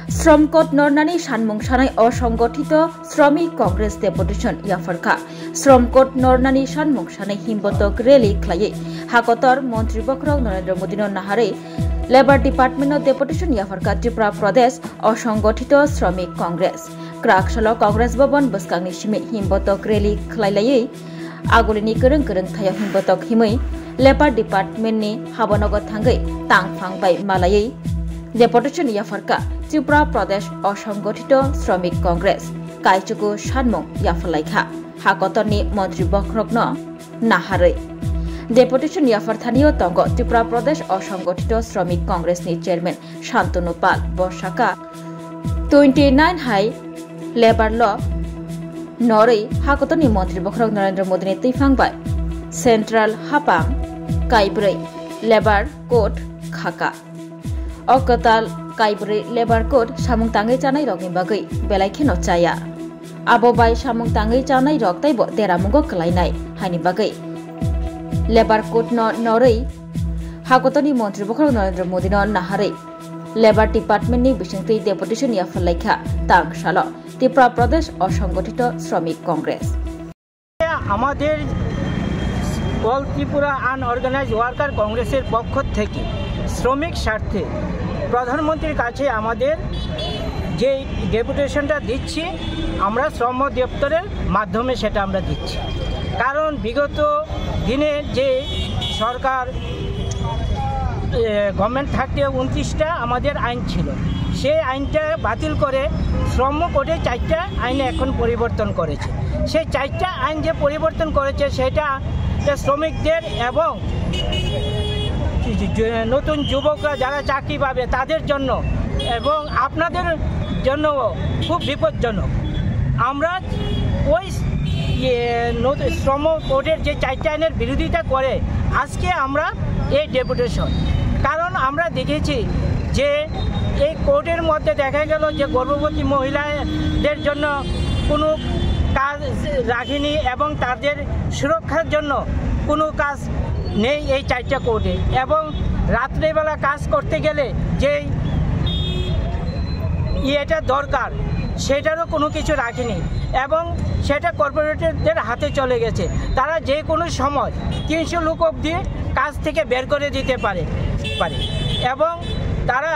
শ্রম কোড নরনানি সানমুং সানাই অসংগঠিত শ্রমিক কংগ্রেস ডেপুটেশন ইয়াফারকা শ্রম কোড নরনানি সানমুং সানাই হিমবতক রেলি খ্লাইয়ে হাকতর মন্ত্রী বক্রক নরেন্দ্র মোদী নাহারে লেবার ডিপার্টমেন্ট ডেপুটেশন ইয়াফারকা ত্রিপুরা প্রদেশ অসংগঠিত শ্রমিক কংগ্রেস ক্রাকশাল কংগ্রেস ভবন বসকাংনি সিমে হিমবতক রেলি খ্লাইলাইয়ে आगुलिनी गोरों गोरों थायाव हिमबतक हिमै लेबार डिपार्टमेन्टनि हाबानगर थांगै तांफांबाय मालायै डेपुटेशन याफारका त्रिपुरा प्रदेश असंगठित श्रमिक कांग्रेस काइचुगु सानमुं याफालायखा हाकतरनि मन्त्री बख्रकनो नाहारै डेपुटेशन याफारथानियो तंग त्रिपुरा प्रदेश असंगठित श्रमिक कांग्रेसनि चेयरमैन शान्तनु पाल बसाका 29 हाई लेबार ल नरै हाकतनि मन्त्री बख्रक नरेंद्र मोदी तैफांबाय सेंट्रल हापां काइब्रै लेबार कोड खाका अकताल काइब्रै लेबार कोड सामुं तांगै जानाय रगनि बागै बेलायखेनो चाया आबोबाय सामुं तांगै जानाय रग ताइबो देरामुगो कलायनाय हानि बागै लेबार कोड नरै हाकतनि मन्त्री बख्रक नरेंद्र मोदी नाहारै लेबार डिपार्टमेंटनि बिसंथि डेपुटेशन याफालायखा तांगसाल त्रिपुरा प्रदेश असंगठित श्रमिक कांग्रेस আমাদের অল ত্রিপুরা আনঅর্গানাইজড ওয়ার্কার কংগ্রেসের পক্ষ থেকে শ্রমিক স্বার্থে প্রধানমন্ত্রীর কাছে আমাদের যে ডেপুটেশনটা দিচ্ছি আমরা শ্রম দপ্তরের মাধ্যমে সেটা আমরা দিচ্ছি কারণ বিগত দিনে যে সরকার গভর্নমেন্ট থাকতে 29টা আমাদের আইন ছিল সেই আইনটা বাতিল করে শ্রম কোডে 4টা আইনে এখন পরিবর্তন করেছে সেই 4টা আইন যে পরিবর্তন করেছে সেটা শ্রমিকদের এবং নতুন যুবকরা যারা চাকরি পাবে তাদের জন্য এবং আপনাদের জন্য খুব বিপজ্জনক আমরা ওই শ্রম কোডের যে 4টা আইনের বিরোধিতা করে আজকে আমরা এই ডেপুটেশন কারণ আমরা দেখেছি যে এই কোডের মধ্যে দেখা গেল যে গর্ভবতী মহিলাদের জন্য কোনো কাজ রাখেনি এবং তাদের সুরক্ষার জন্য কোনো কাজ নেই এই 4টা কোডে এবং রাত্রেবেলা কাজ করতে গেলে যে এটা দরকার সেটারও কোনো কিছু রাখেনি এবং সেটা কর্পোরেটরদের হাতে চলে গেছে তারা যে কোনো সময় 300 লোক অবধি কাজ থেকে বের করে দিতে পারে এবং তারা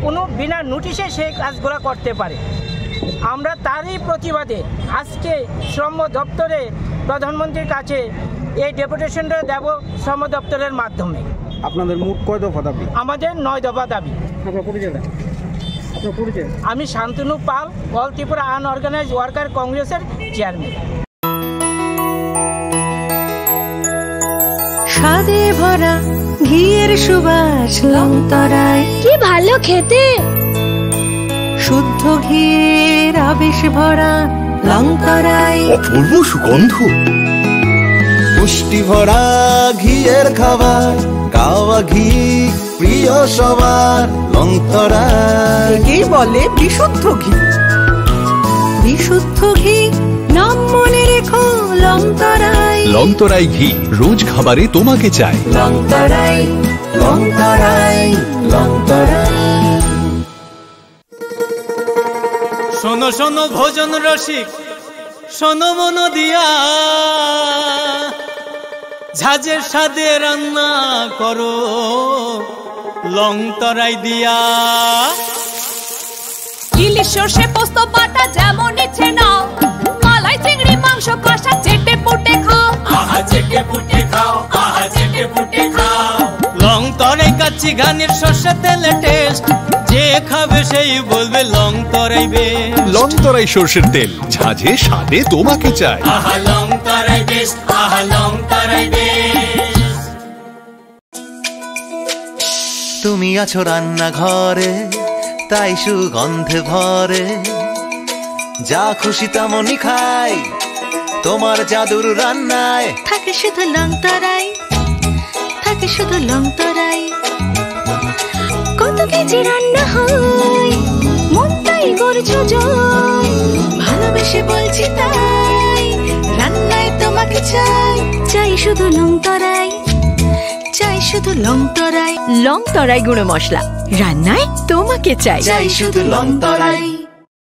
কোনো বিনা নোটিশে সেই কাজগুলো করতে পারে আমরা তারই প্রতিবাদে আজকে শ্রম দপ্তরে প্রধানমন্ত্রীর কাছে এই ডেপুটেশনটা দেব শ্রম দপ্তরের মাধ্যমে আপনাদের মোট কয় দফা দাবি আমাদের 9 দফা দাবি আমি শান্তনু পাল অল ত্রিপুরা আনঅর্গানাইজড ওয়ার্কার কংগ্রেসের চেয়ারম্যান স্বাদে ভরা ঘিয়ের সুবাস লংতরায় কি ভালো খেতে শুদ্ধ ঘিয়ের আবেশ ভরা লংতরায় অপূর্ব সুগন্ধ পুষ্টি ভরা ঘিয়ের খাবার গাওয়া ঘি প্রিয় সবার লংতরায় কি বলে বিশুদ্ধ ঘি বিশুদ্ধ ঘি নাম মনে রেখো লংতরায় লংতরাই ঘি রোজ খাবারে তোমাকে চাই লংতরায় লংতরায় লংতরায় শোনো শোনো ভোজন রসিক শোনো মন দিয়া ঝাঁঝের স্বাদে রান্না করো লংতরাই দিয়া ইলিশ সর্ষে পোস্ত বাটা যেমন ইচ্ছে নাও মালাই চিংড়ি মাংস কষা চেটে পুটে খাও আহা চেটে পুটে খাও আহা চেটে পুটে খাও লংতরাই কাচ্চি ঘানির সর্ষে তেলে টেস্ট যে খাবে সেই বলবে লংতরাই বেশ লংতরাই সর্ষের তেল ঝাঁঝে স্বাদে তোমাকে চাই আহা লংতরাই বেশ আহা লংতরাই বেশ তুমি আছো রান্না ঘরে তাই সুগন্ধে ভরে যা খুশি তেমনই খাই তোমার জাদুর রান্নায় থাকে শুধু লংতরাই থাকে শুধু লংতরাই কত কেজি রান্না হয় মন তাই করছো জয় ভালোবেসে বলছি তাই রান্নায় তোমাকে চাই চাই শুধু লংতরাই চাই শুধু শুধু লং তরাই। লং তরাই গুঁড়ো মশলা রান্নায় তোমাকে চাই। চাই শুধু লং তরাই।